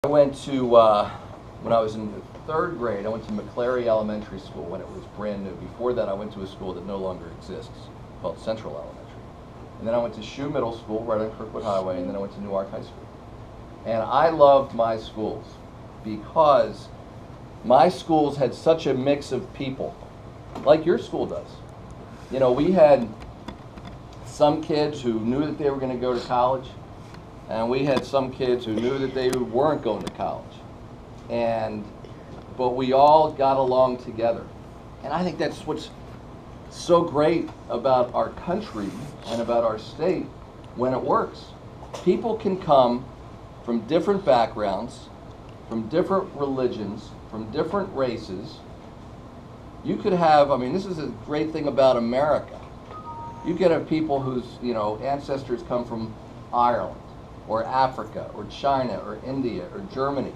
went to, when I was in the 3rd grade, I went to McClary Elementary School when it was brand new. Before that, I went to a school that no longer exists, called Central Elementary. And then I went to Shoe Middle School, right on Kirkwood Highway, and then I went to Newark High School. And I loved my schools because my schools had such a mix of people, like your school does. You know, we had some kids who knew that they were going to go to college, and we had some kids who knew that they weren't going to college. But we all got along together. And I think that's what's so great about our country and about our state when it works. People can come from different backgrounds, from different religions, from different races. You could have, I mean, this is a great thing about America. You could have people whose, you know, ancestors come from Ireland, or Africa, or China, or India, or Germany,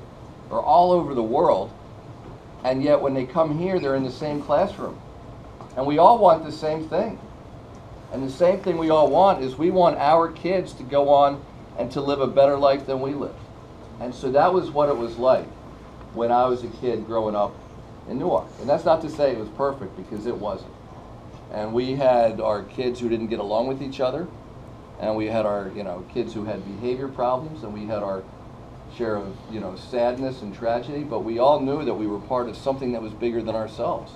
or all over the world, and yet when they come here, they're in the same classroom. And we all want the same thing. And the same thing we all want is we want our kids to go on and to live a better life than we lived. And so that was what it was like when I was a kid growing up in Newark. And that's not to say it was perfect, because it wasn't. And we had our kids who didn't get along with each other, and we had our, you know, kids who had behavior problems, and we had our share of, you know, sadness and tragedy, but we all knew that we were part of something that was bigger than ourselves.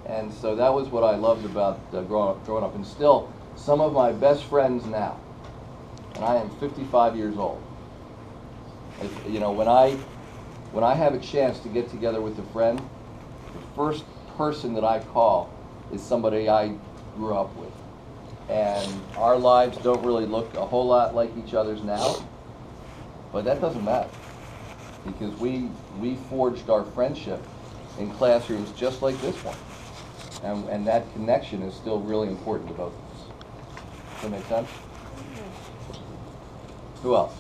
And so that was what I loved about growing up. And still, some of my best friends now, and I am 55 years old. You know, when I have a chance to get together with a friend, the first person that I call is somebody I grew up with. And our lives don't really look a whole lot like each other's now, but that doesn't matter, because we forged our friendship in classrooms just like this one. And that connection is still really important to both of us. Does that make sense? Who else?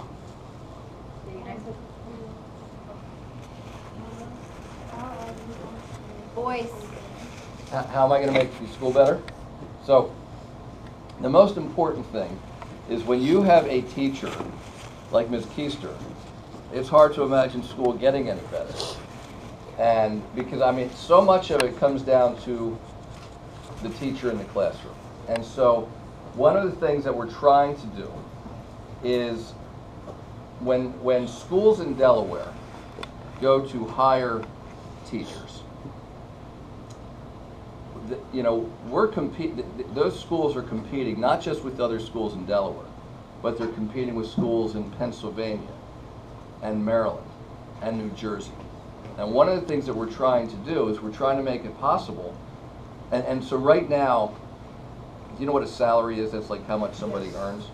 Boys. How am I going to make the school better? So, the most important thing is when you have a teacher like Ms. Keister, it's hard to imagine school getting any better. And because, I mean, so much of it comes down to the teacher in the classroom. And so one of the things that we're trying to do is when schools in Delaware go to hire teachers, you know, those schools are competing not just with other schools in Delaware, but they're competing with schools in Pennsylvania and Maryland and New Jersey. And one of the things that we're trying to do is we're trying to make it possible. And so right now, do you know what a salary is? That's like how much somebody earns.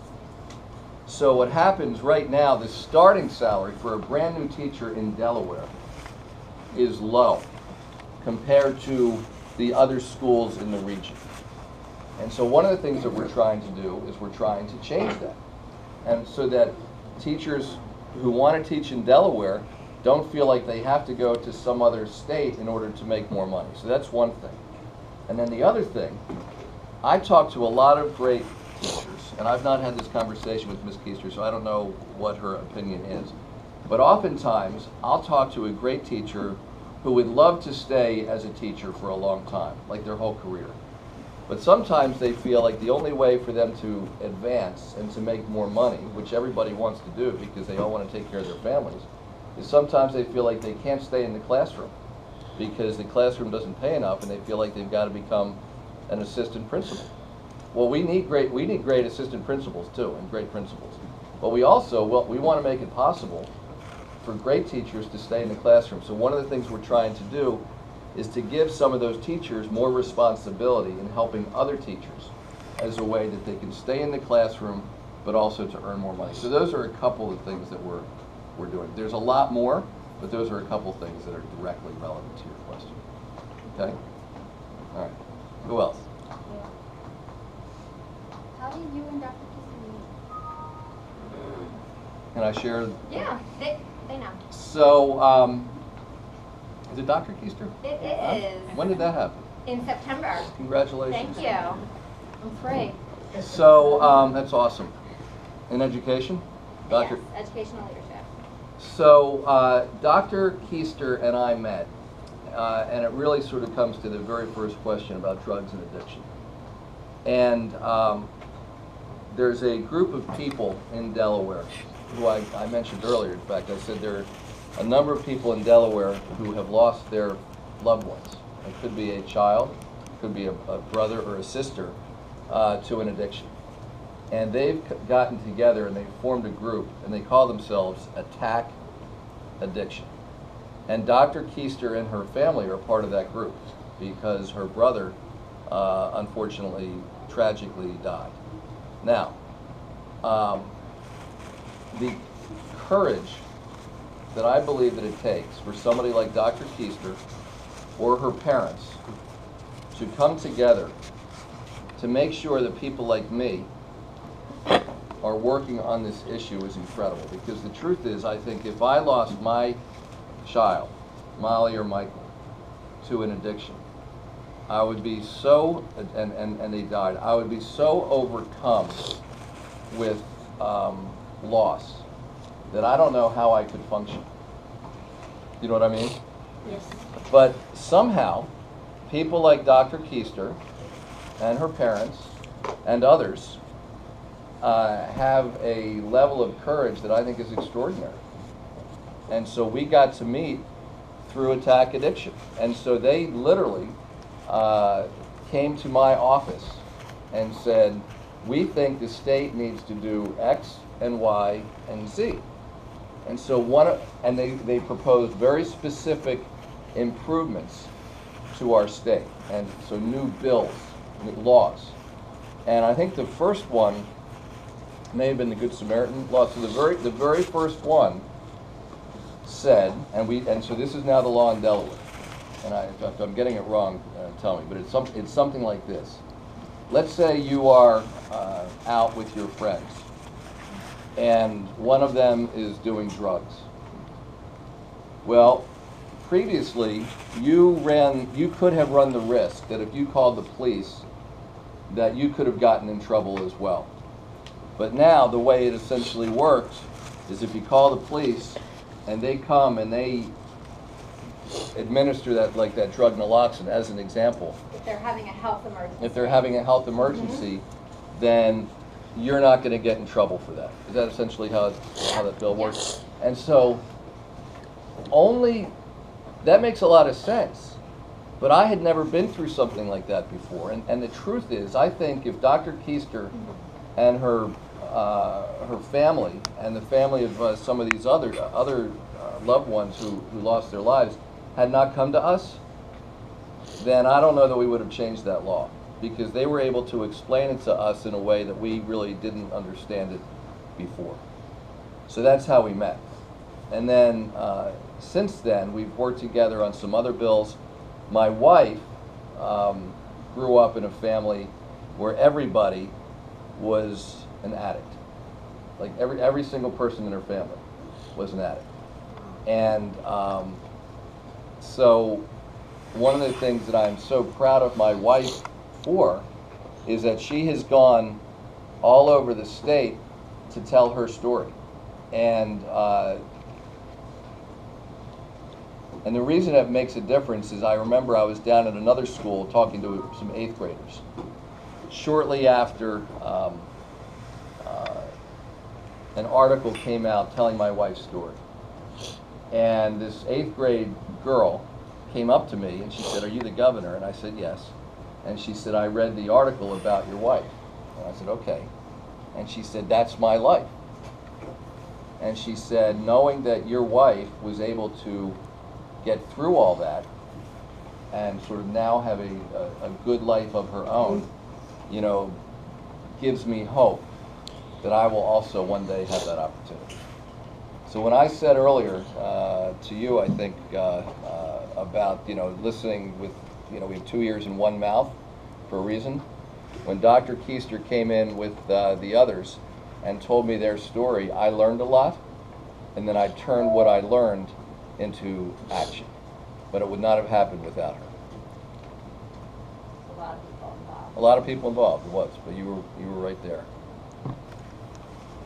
So what happens right now, the starting salary for a brand new teacher in Delaware is low compared to the other schools in the region. And so one of the things that we're trying to do is we're trying to change that. And so that teachers who want to teach in Delaware don't feel like they have to go to some other state in order to make more money. So that's one thing. And then the other thing, I talked to a lot of great teachers, and I've not had this conversation with Ms. Keister, so I don't know what her opinion is. But oftentimes, I'll talk to a great teacher who would love to stay as a teacher for a long time, like their whole career. But sometimes they feel like the only way for them to advance and to make more money, which everybody wants to do because they all want to take care of their families, is sometimes they feel like they can't stay in the classroom because the classroom doesn't pay enough, and they feel like they've got to become an assistant principal. Well, we need great assistant principals too, and great principals. But we also, we want to make it possible for great teachers to stay in the classroom. So one of the things we're trying to do is to give some of those teachers more responsibility in helping other teachers as a way that they can stay in the classroom, but also to earn more money. So those are a couple of things that we're doing. There's a lot more, but those are a couple things that are directly relevant to your question. Okay? All right. Who else? How did you and Dr. Keister meet? Can I share? Yeah, they know. So, is it Dr. Keister? It is. When did that happen? In September. Congratulations. Thank you. I'm free. So, that's awesome. In education? Yes, educational leadership. So Dr. Keister and I met, and it really sort of comes to the very first question about drugs and addiction. And there's a group of people in Delaware who I mentioned earlier. In fact, I said there are a number of people in Delaware who have lost their loved ones. It could be a child, it could be a brother or a sister to an addiction. And they've gotten together and they've formed a group, and they call themselves Attack Addiction. And Dr. Keister and her family are part of that group because her brother, unfortunately, tragically died. Now, the courage that I believe that it takes for somebody like Dr. Keister or her parents to come together to make sure that people like me are working on this issue is incredible. Because the truth is, I think if I lost my child, Molly or Michael, to an addiction, I would be so, and they died, I would be so overcome with loss that I don't know how I could function. You know what I mean? Yes. But somehow, people like Dr. Keister and her parents and others have a level of courage that I think is extraordinary. And so we got to meet through Attack Addiction. And so they literally came to my office and said, we think the state needs to do X and Y and Z. And so they proposed very specific improvements to our state, and so new bills, new laws. And I think the first one may have been the Good Samaritan law. So the very first one said, and so this is now the law in Delaware. And if I'm getting it wrong, tell me. But it's something like this. Let's say you are out with your friends, and one of them is doing drugs. Well, previously you could have run the risk that if you called the police, that you could have gotten in trouble as well. But now the way it essentially works is if you call the police and they come and they administer that, like that drug naloxone as an example. If they're having a health emergency. If they're having a health emergency, then you're not going to get in trouble for that. Is that essentially how that bill works? And so that makes a lot of sense. But I had never been through something like that before. And the truth is, I think if Dr. Keister and her family and the family of some of these other loved ones who lost their lives had not come to us, then I don't know that we would have changed that law, because they were able to explain it to us in a way that we really didn't understand it before. So that's how we met. And then since then, we've worked together on some other bills. My wife grew up in a family where everybody was an addict. Like every single person in her family was an addict. And so one of the things that I'm so proud of my wife for is that she has gone all over the state to tell her story. And the reason it makes a difference is I remember I was down at another school talking to some 8th graders shortly after an article came out telling my wife's story. And this 8th grade girl came up to me and she said, "Are you the governor?" And I said, "Yes." And she said, "I read the article about your wife." And I said, "Okay." And she said, "That's my life." And she said, "Knowing that your wife was able to get through all that and sort of now have a good life of her own, you know, gives me hope that I will also one day have that opportunity." So when I said earlier to you, I think, about, listening with, we have 2 ears and one mouth for a reason. When Dr. Keister came in with the others and told me their story, I learned a lot, and then I turned what I learned into action. But it would not have happened without her. A lot of people involved. A lot of people involved, it was, but you were right there.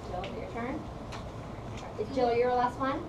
Jill, your turn. Is Jill your last one?